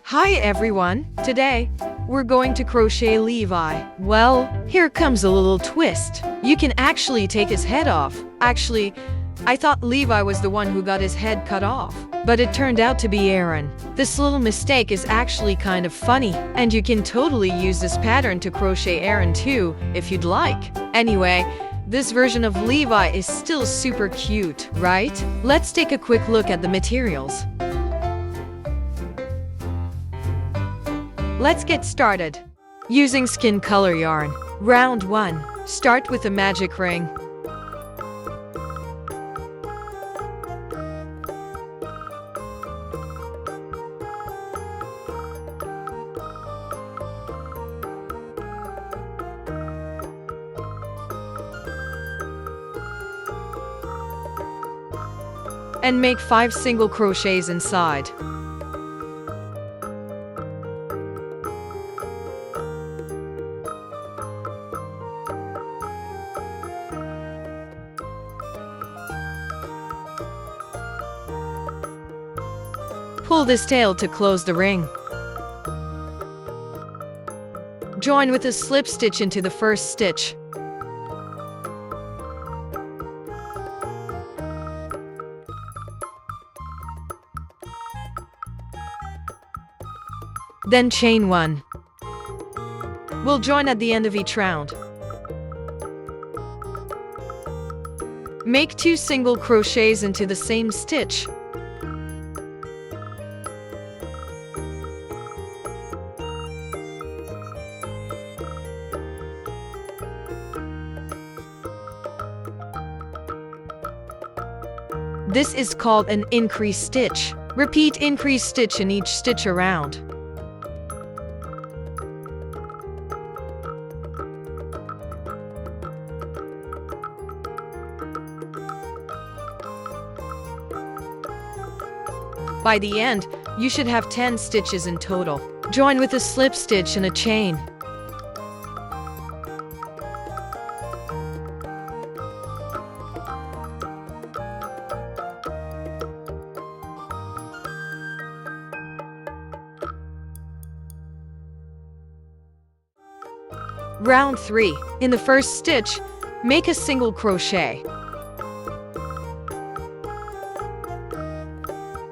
Hi everyone! Today, we're going to crochet Levi. Well, here comes a little twist. You can actually take his head off. Actually, I thought Levi was the one who got his head cut off, but it turned out to be Aaron. This little mistake is actually kind of funny, and you can totally use this pattern to crochet Aaron too, if you'd like. Anyway, this version of Levi is still super cute, right? Let's take a quick look at the materials. Let's get started. Using skin color yarn. Round 1. Start with a magic ring. And make 5 single crochets inside. Pull this tail to close the ring. Join with a slip stitch into the first stitch. Then chain 1. We'll join at the end of each round. Make 2 single crochets into the same stitch. This is called an increase stitch. Repeat increase stitch in each stitch around. By the end, you should have 10 stitches in total. Join with a slip stitch and a chain. Round 3. In the first stitch, make a single crochet.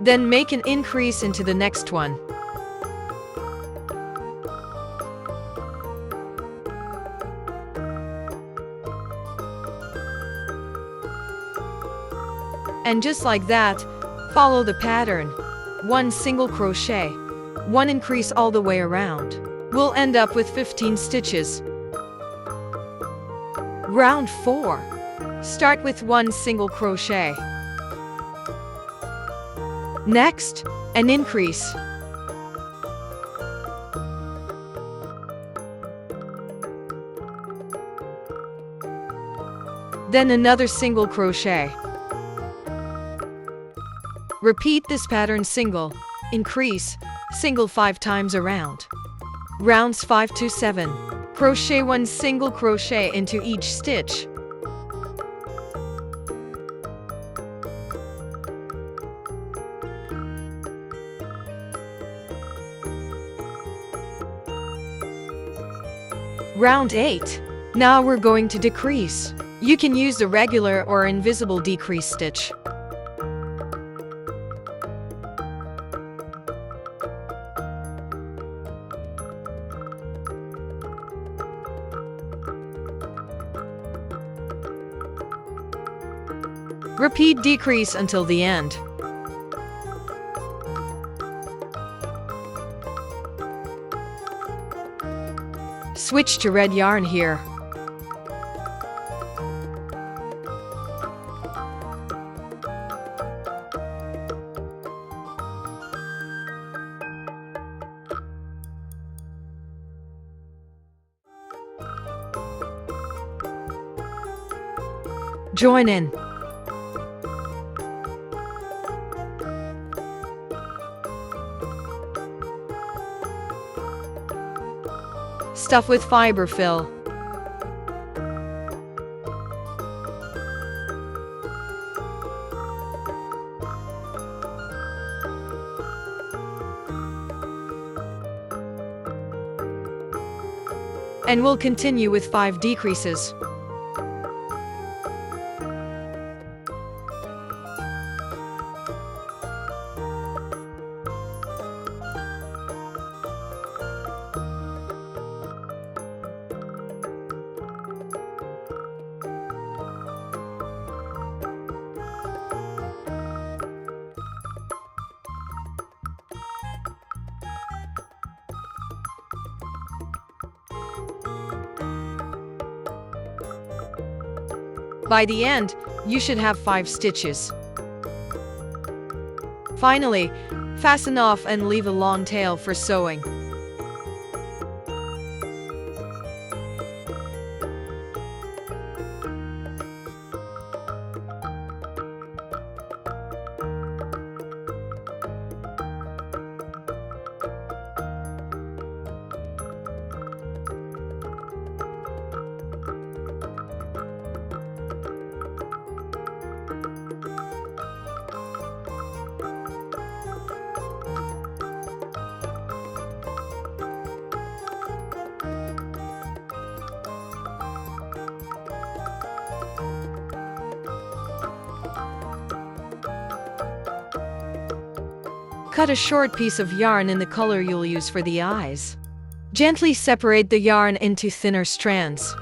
Then make an increase into the next one. And just like that, follow the pattern. 1 single crochet, 1 increase all the way around. We'll end up with 15 stitches. Round 4. Start with 1 single crochet. Next, an increase. Then another single crochet. Repeat this pattern single, increase, single 5 times around. Rounds 5 to 7. Crochet 1 single crochet into each stitch. Round 8. Now we're going to decrease. You can use the regular or invisible decrease stitch. Repeat decrease until the end. Switch to red yarn here. Join in. Stuff with fiber fill. And we'll continue with 5 decreases. By the end, you should have 5 stitches. Finally, fasten off and leave a long tail for sewing. Cut a short piece of yarn in the color you'll use for the eyes. Gently separate the yarn into thinner strands.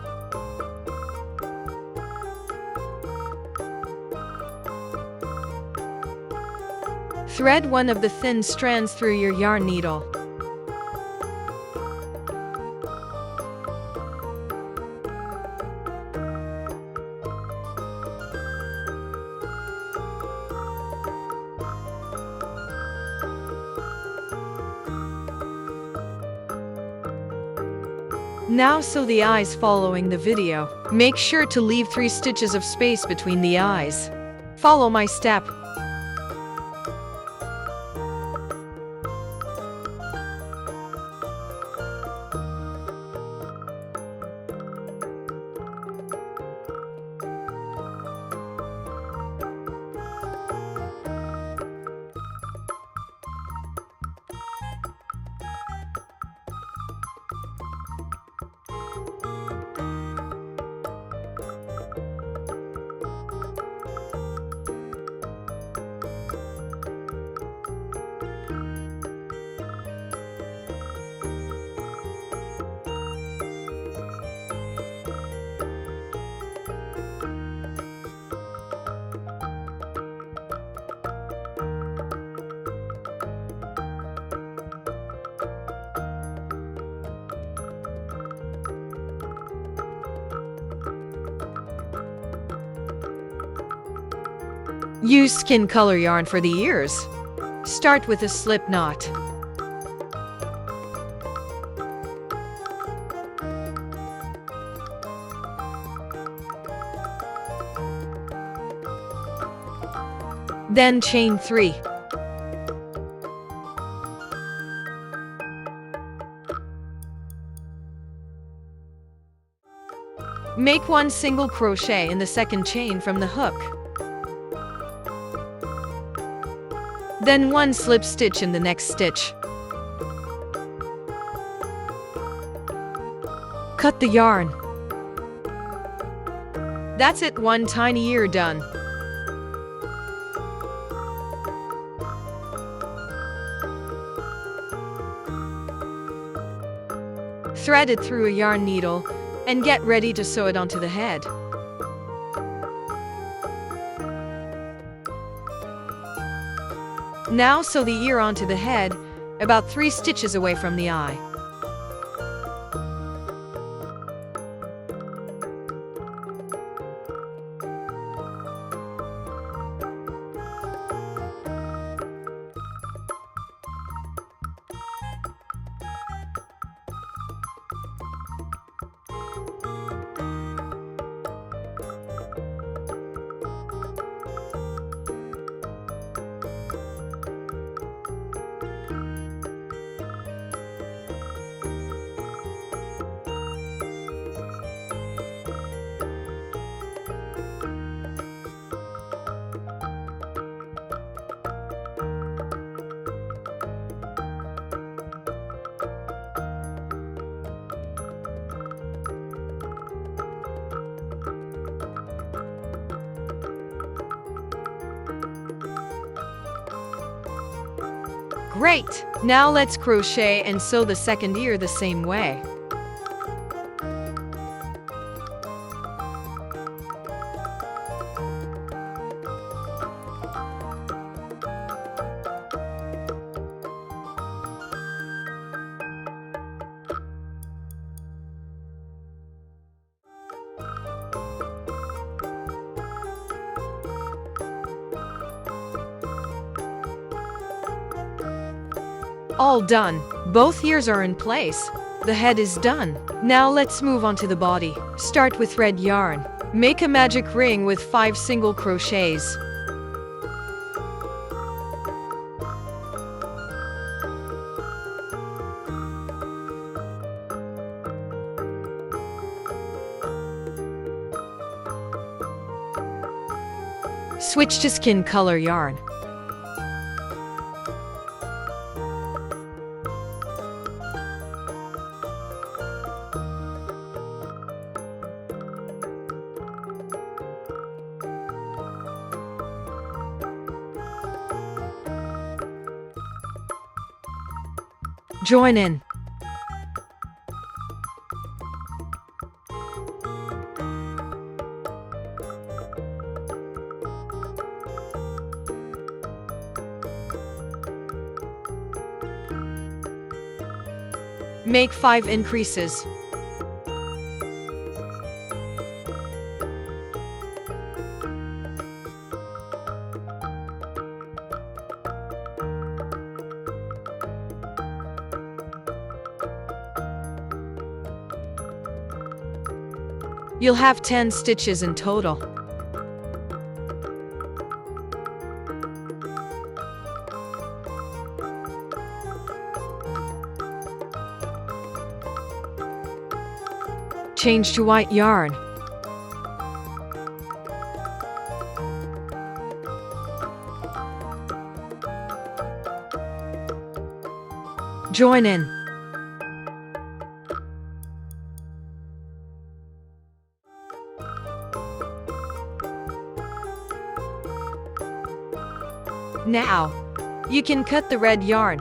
Thread one of the thin strands through your yarn needle. Now sew the eyes following the video. Make sure to leave 3 stitches of space between the eyes. Follow my step. Use skin color yarn for the ears. Start with a slip knot. Then chain 3. Make 1 single crochet in the second chain from the hook. Then 1 slip stitch in the next stitch. Cut the yarn. That's it, 1 tiny ear done. Thread it through a yarn needle and get ready to sew it onto the head. Now sew the ear onto the head, about 3 stitches away from the eye. Great! Now let's crochet and sew the second ear the same way. All done. Both ears are in place. The head is done. Now let's move on to the body. Start with red yarn. Make a magic ring with 5 single crochets. Switch to skin color yarn. Join in. Make 5 increases. You'll have 10 stitches in total. Change to white yarn. Join in. Now, you can cut the red yarn.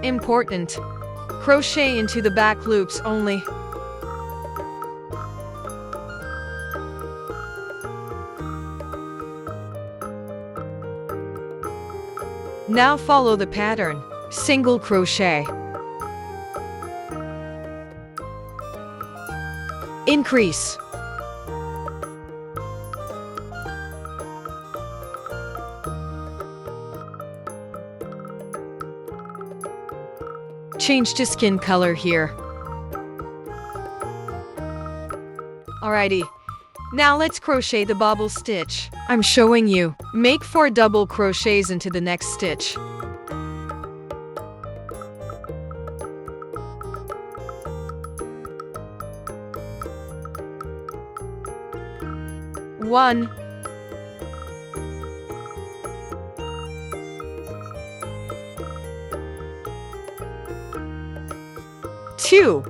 Important. Crochet into the back loops only. Now follow the pattern. Single crochet. Increase. Change to skin color here. Alrighty. Now let's crochet the bobble stitch. I'm showing you. Make 4 double crochets into the next stitch. One, 2,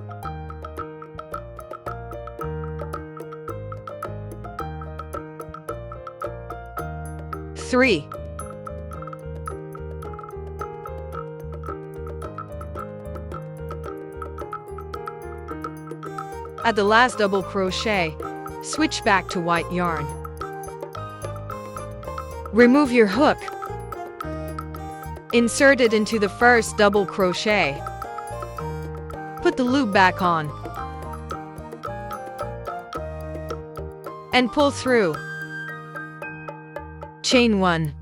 3, 4. At the last double crochet, switch back to white yarn. Remove your hook. Insert it into the first double crochet. Put the loop back on. And pull through. Chain 1.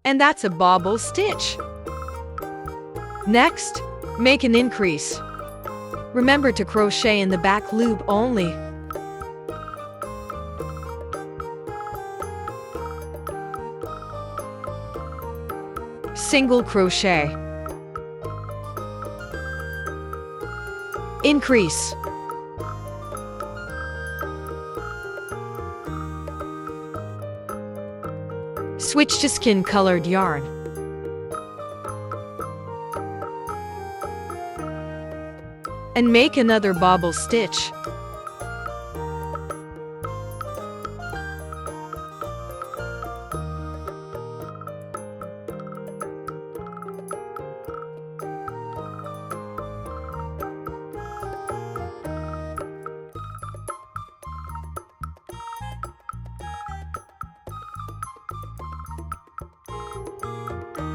And that's a bobble stitch. Next, make an increase. Remember to crochet in the back loop only. Single crochet. Increase. Switch to skin colored yarn. and make another bobble stitch.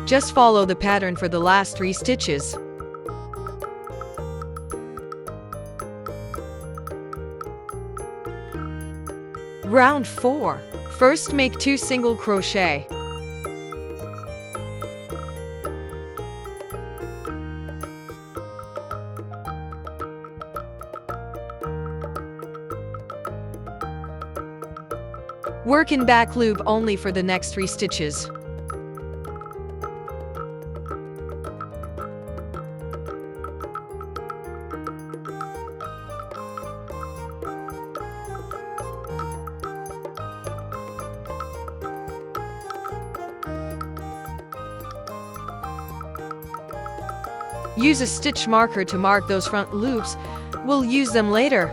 Just follow the pattern for the last 3 stitches. Round 4. First, make 2 single crochet. Work in back loop only for the next 3 stitches. Use a stitch marker to mark those front loops. We'll use them later.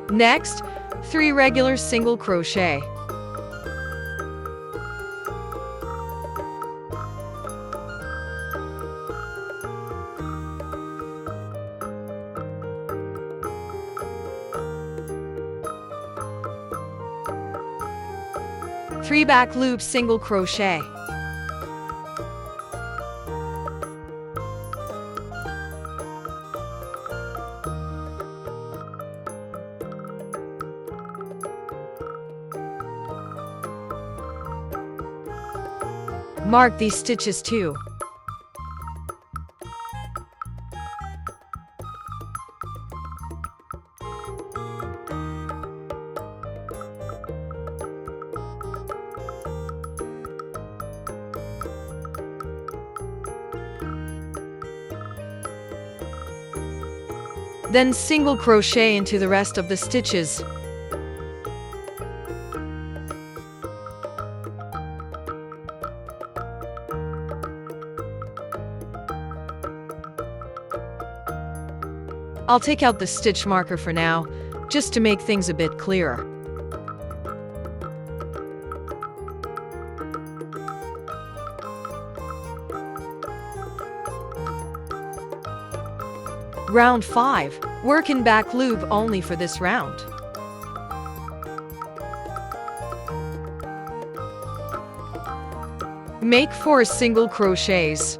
Next, 3 regular single crochet. Three back loops single crochet. Mark these stitches too. Then single crochet into the rest of the stitches. I'll take out the stitch marker for now, just to make things a bit clearer. Round 5. Work in back loop only for this round. Make 4 single crochets.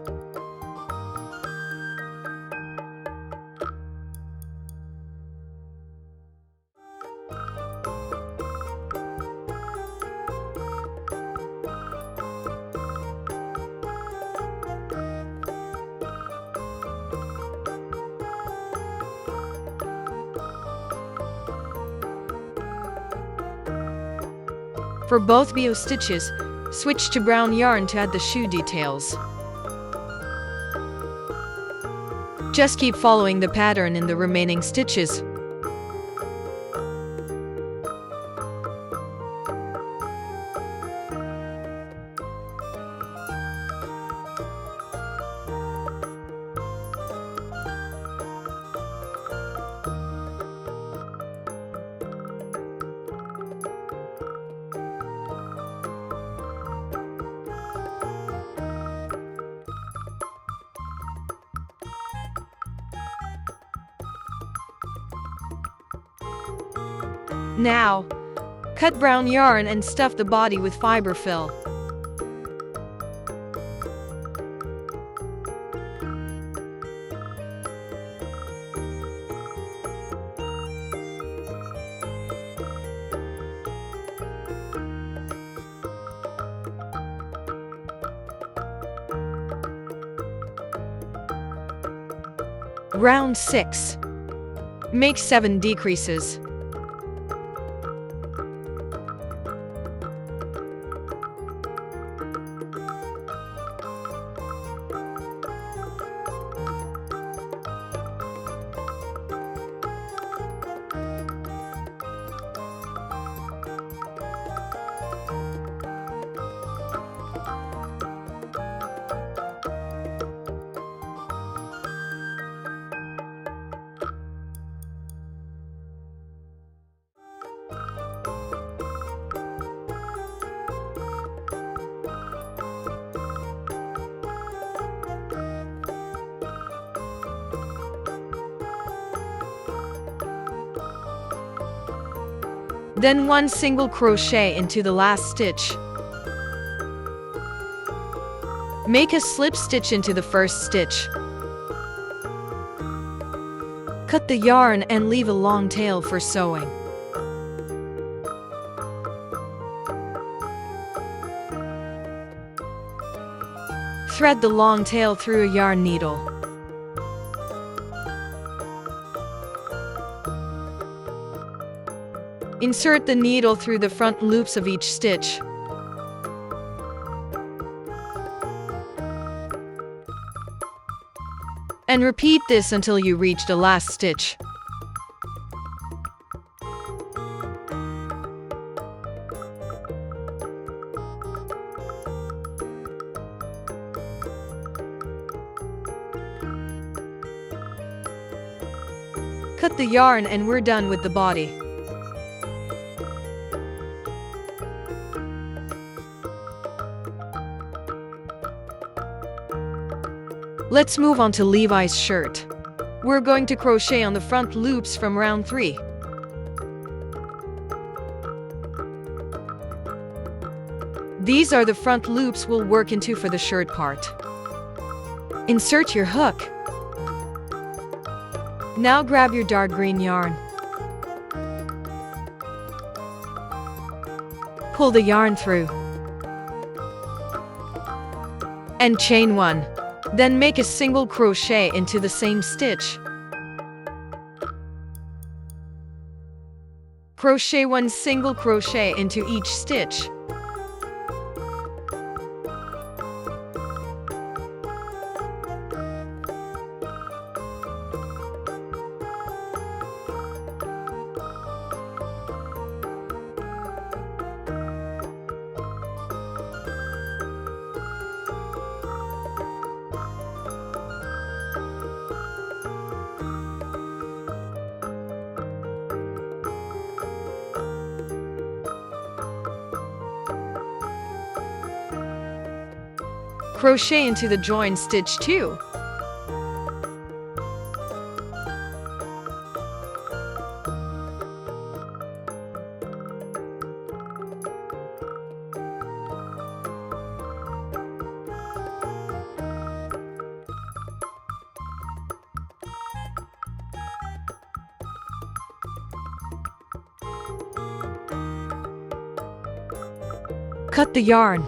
For both bow stitches, switch to brown yarn to add the shoe details. Just keep following the pattern in the remaining stitches. Now, cut brown yarn and stuff the body with fiber fill. Round 6. Make 7 decreases. Then one single crochet into the last stitch. Make a slip stitch into the first stitch. Cut the yarn and leave a long tail for sewing. Thread the long tail through a yarn needle. Insert the needle through the front loops of each stitch. And repeat this until you reach the last stitch. Cut the yarn and we're done with the body. Let's move on to Levi's shirt. We're going to crochet on the front loops from round 3. These are the front loops we'll work into for the shirt part. Insert your hook. Now grab your dark green yarn. Pull the yarn through. And chain 1. Then make a single crochet into the same stitch. Crochet 1 single crochet into each stitch. Crochet into the join stitch 2. Cut the yarn.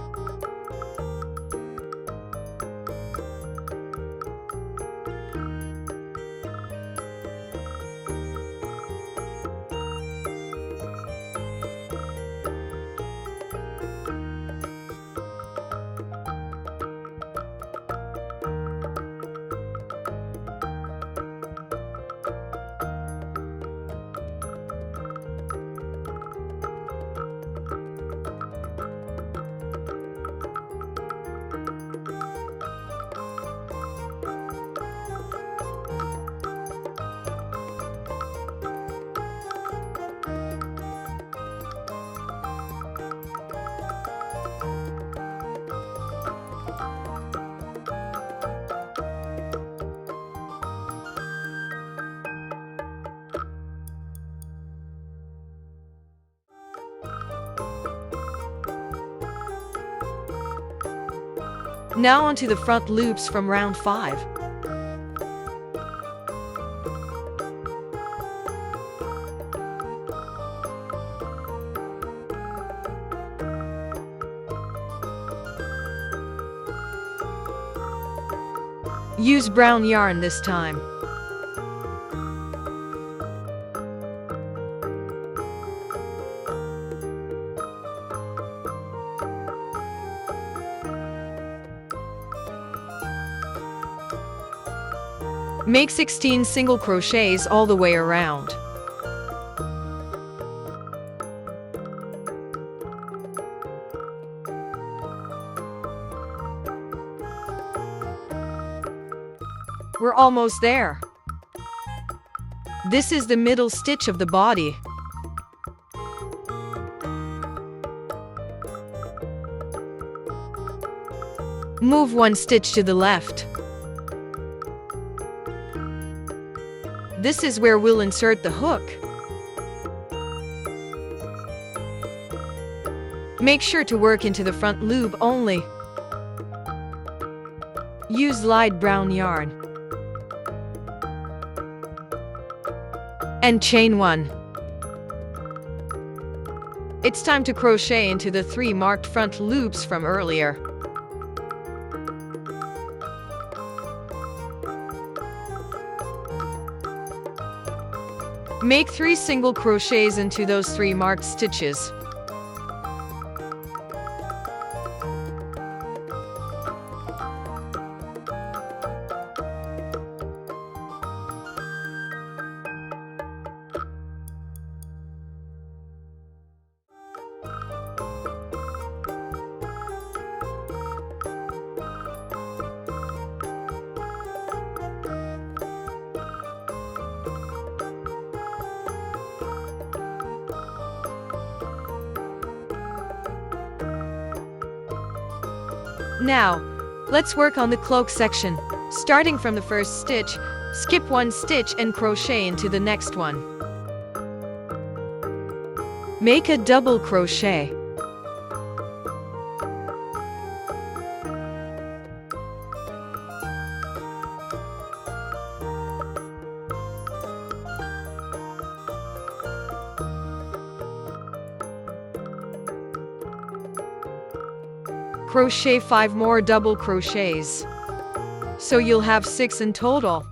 Now onto the front loops from round 5. Use brown yarn this time. Make 16 single crochets all the way around. We're almost there. This is the middle stitch of the body. Move one stitch to the left. This is where we'll insert the hook. Make sure to work into the front loop only. Use light brown yarn. And chain 1. It's time to crochet into the 3 marked front loops from earlier. Make 3 single crochets into those 3 marked stitches. Now, let's work on the cloak section. Starting from the first stitch, skip 1 stitch and crochet into the next one. Make a double crochet. Crochet 5 more double crochets. So you'll have 6 in total.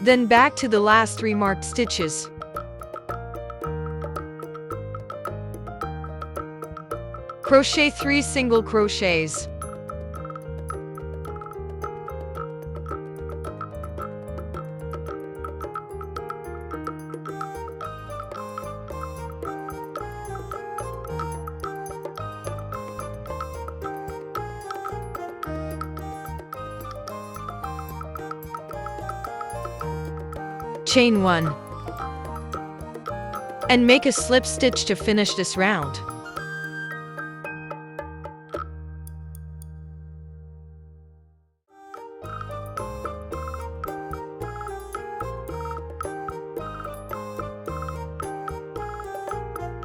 Then back to the last 3 marked stitches. Crochet 3 single crochets. Chain 1. And make a slip stitch to finish this round.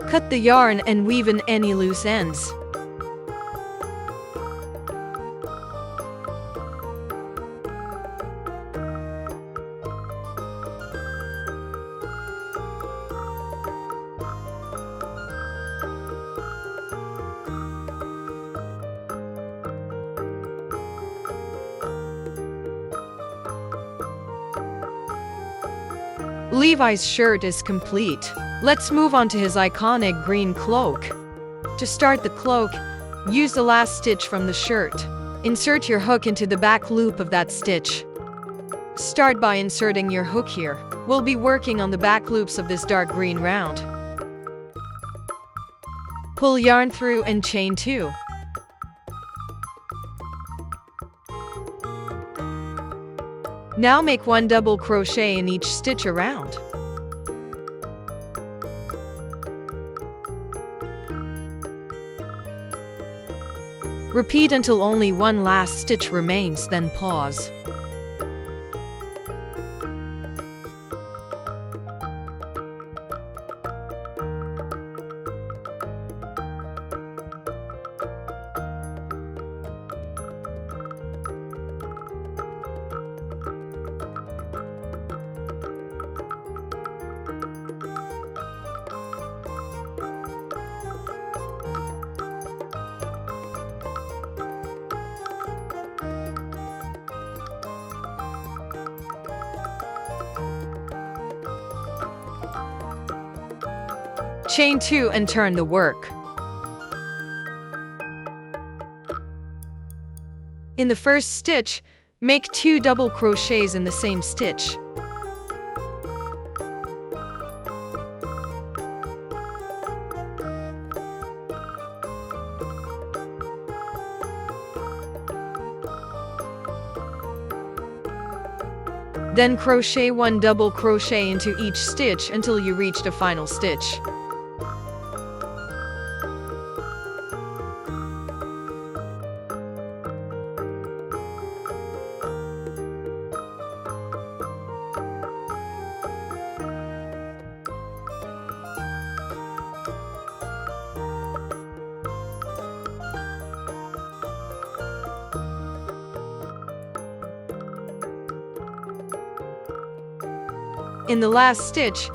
Cut the yarn and weave in any loose ends. Levi's shirt is complete. Let's move on to his iconic green cloak. To start the cloak, use the last stitch from the shirt. Insert your hook into the back loop of that stitch. Start by inserting your hook here. We'll be working on the back loops of this dark green round. Pull yarn through and chain 2. Now make 1 double crochet in each stitch around. Repeat until only 1 last stitch remains, then pause. Chain 2 and turn the work. In the first stitch, make 2 double crochets in the same stitch. Then crochet 1 double crochet into each stitch until you reach the final stitch. In the last stitch,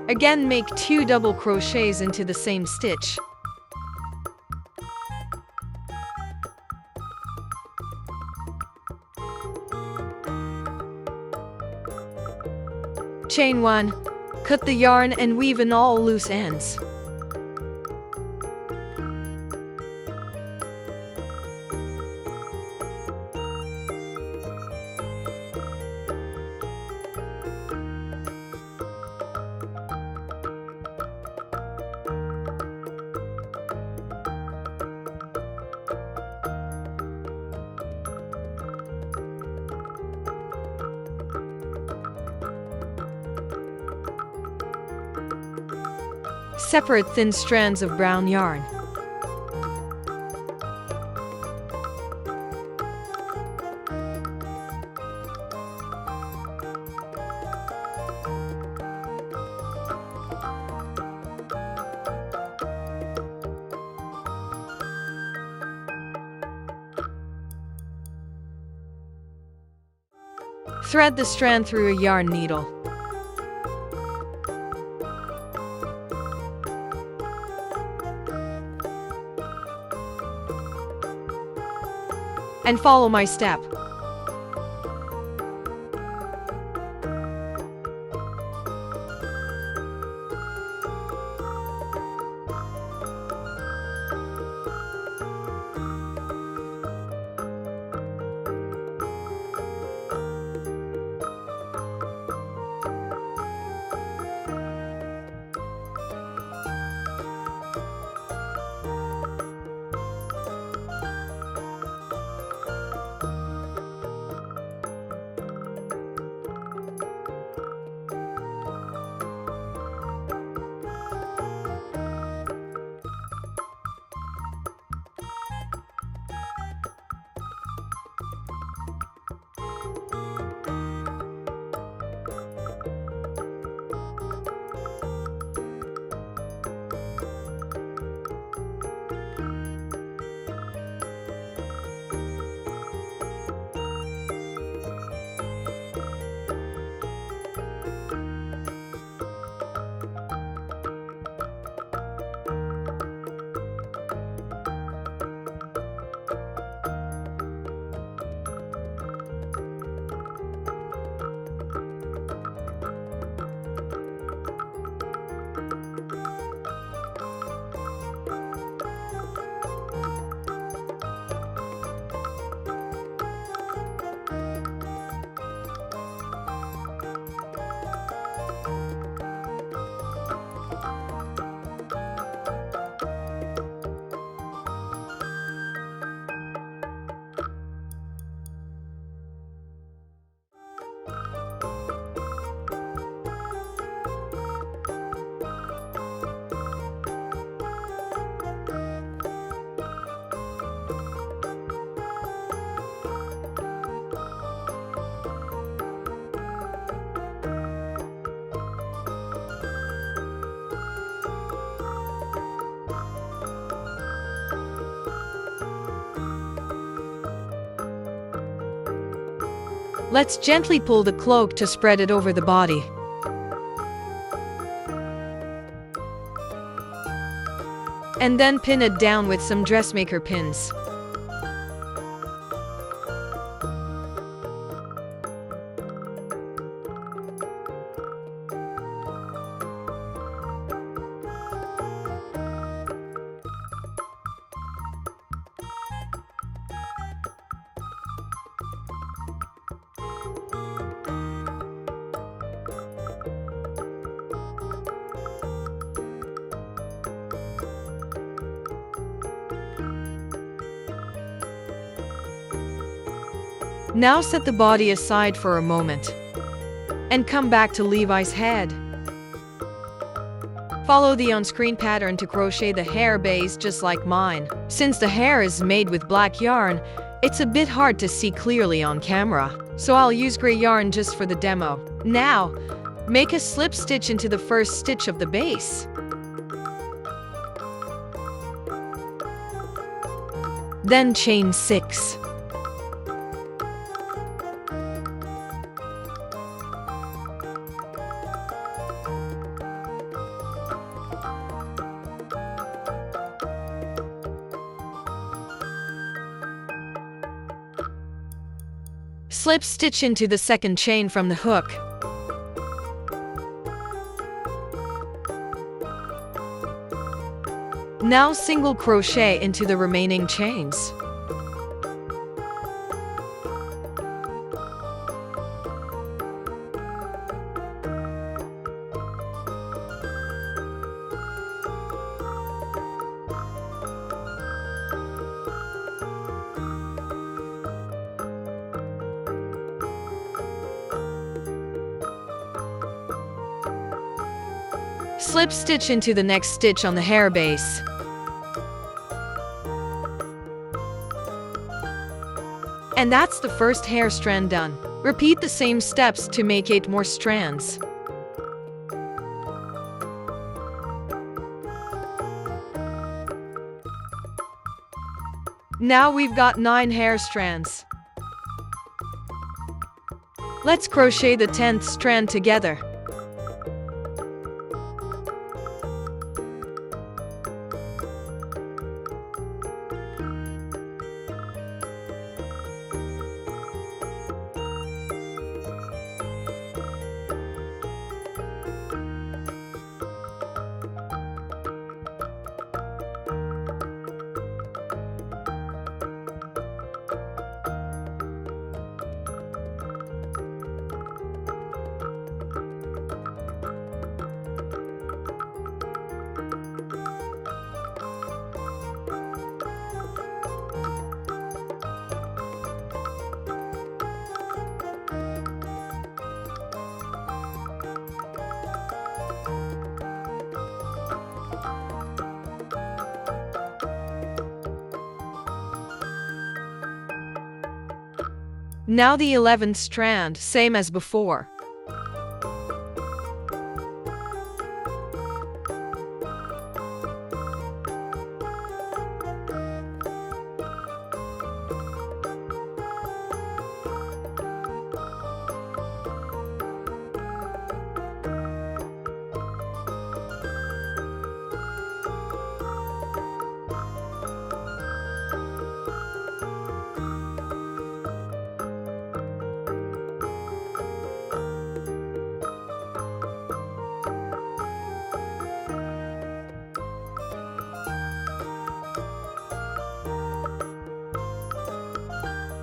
again make 2 double crochets into the same stitch. Chain 1, cut the yarn and weave in all loose ends. Separate thin strands of brown yarn. Thread the strand through a yarn needle. And follow my step. Let's gently pull the cloak to spread it over the body. And then pin it down with some dressmaker pins. Now set the body aside for a moment. and come back to Levi's head. Follow the on-screen pattern to crochet the hair base just like mine. Since the hair is made with black yarn, it's a bit hard to see clearly on camera, so I'll use gray yarn just for the demo. Now, make a slip stitch into the first stitch of the base. Then chain 6. Slip stitch into the second chain from the hook. Now single crochet into the remaining chains. Slip stitch into the next stitch on the hair base. And that's the first hair strand done. Repeat the same steps to make 8 more strands. Now we've got 9 hair strands. Let's crochet the 10th strand together. Now the 11th strand, same as before.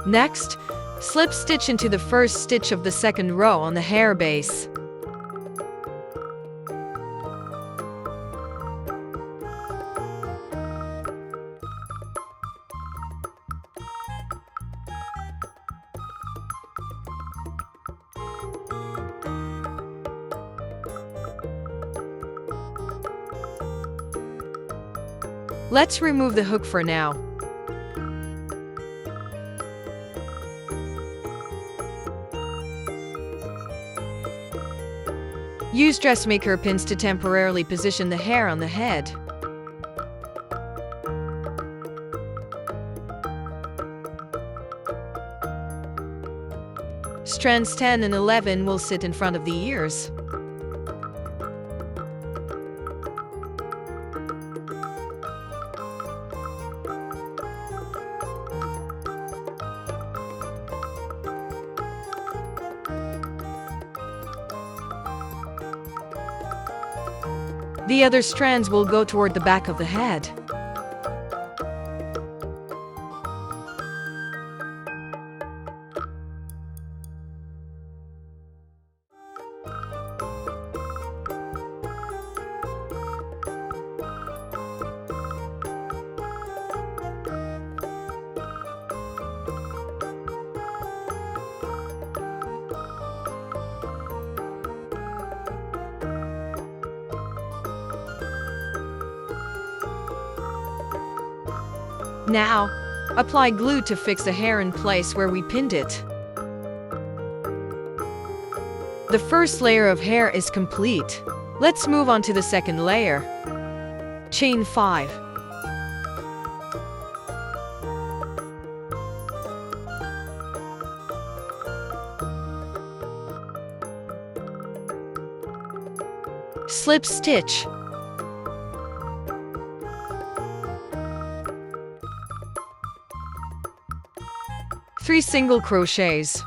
Next, slip stitch into the first stitch of the second row on the hair base. Let's remove the hook for now. Use dressmaker pins to temporarily position the hair on the head. Strands 10 and 11 will sit in front of the ears. The other strands will go toward the back of the head. Now, apply glue to fix the hair in place where we pinned it. The first layer of hair is complete. Let's move on to the second layer. Chain 5. Slip stitch. Three single crochets.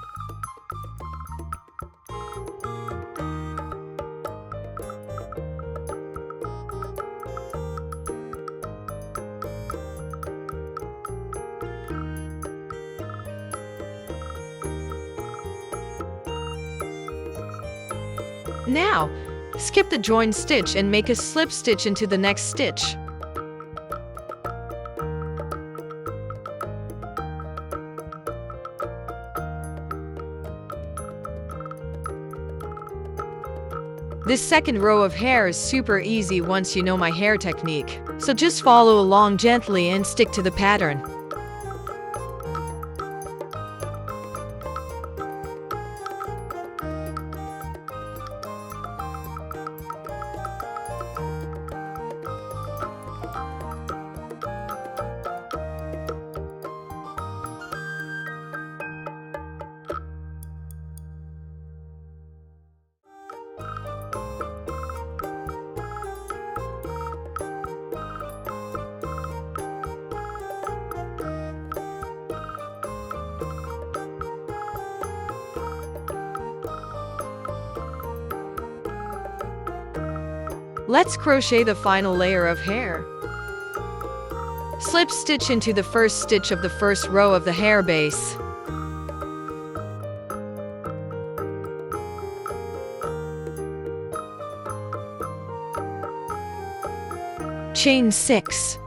Now, skip the join stitch and make a slip stitch into the next stitch. This second row of hair is super easy once you know my hair technique, so just follow along gently and stick to the pattern. Let's crochet the final layer of hair. Slip stitch into the first stitch of the first row of the hair base. Chain 6.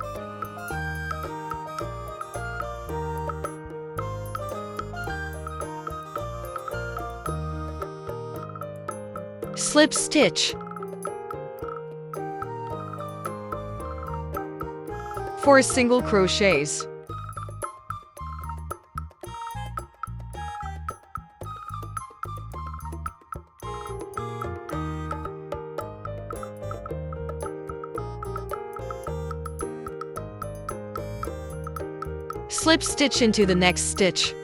Slip stitch. 4 single crochets. Slip stitch into the next stitch.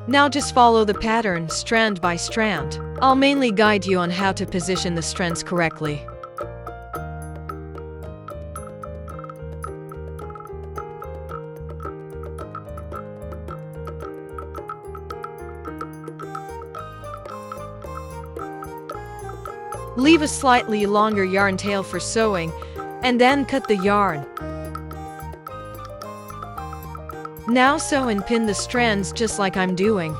Now just follow the pattern strand by strand. I'll mainly guide you on how to position the strands correctly. Leave a slightly longer yarn tail for sewing, and then cut the yarn. Now sew and pin the strands just like I'm doing.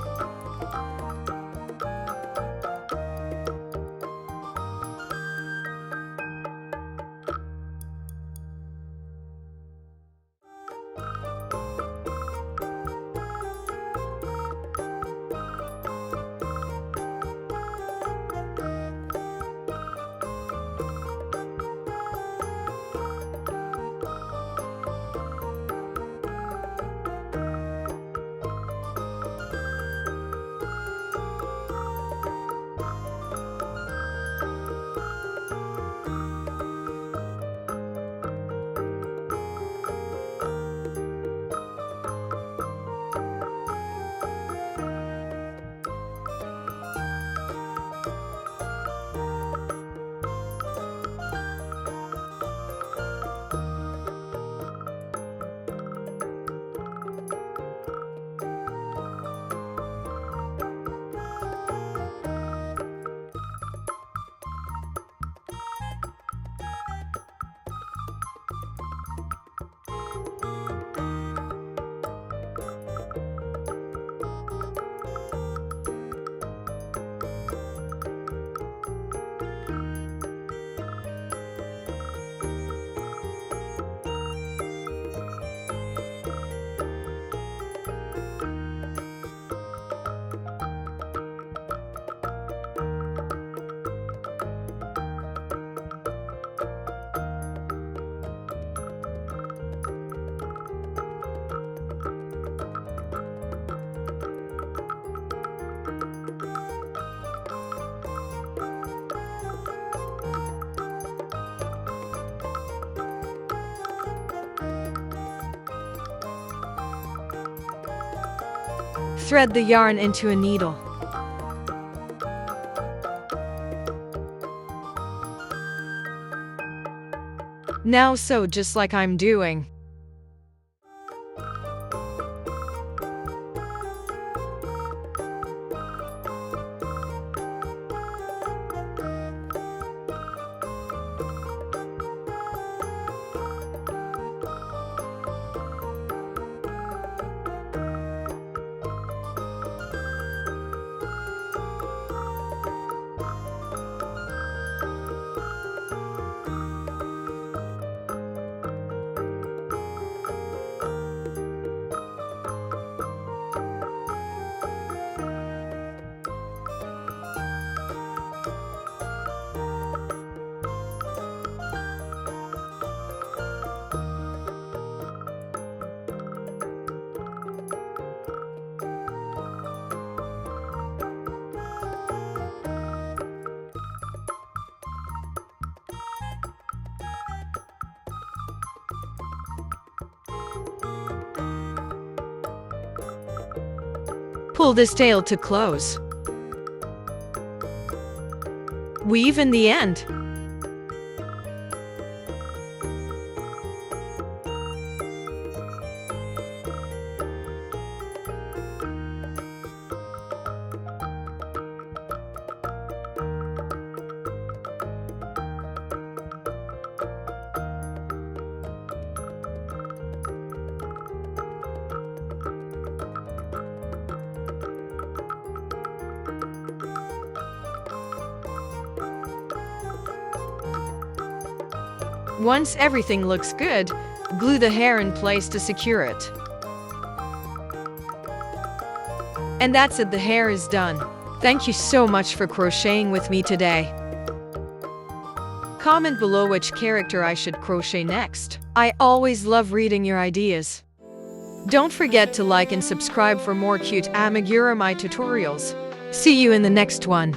Thread the yarn into a needle. Now sew just like I'm doing. Pull this tail to close. Weave in the end. Once everything looks good, glue the hair in place to secure it. And that's it, the hair is done. Thank you so much for crocheting with me today. Comment below which character I should crochet next. I always love reading your ideas. Don't forget to like and subscribe for more cute Amigurumi tutorials. See you in the next one.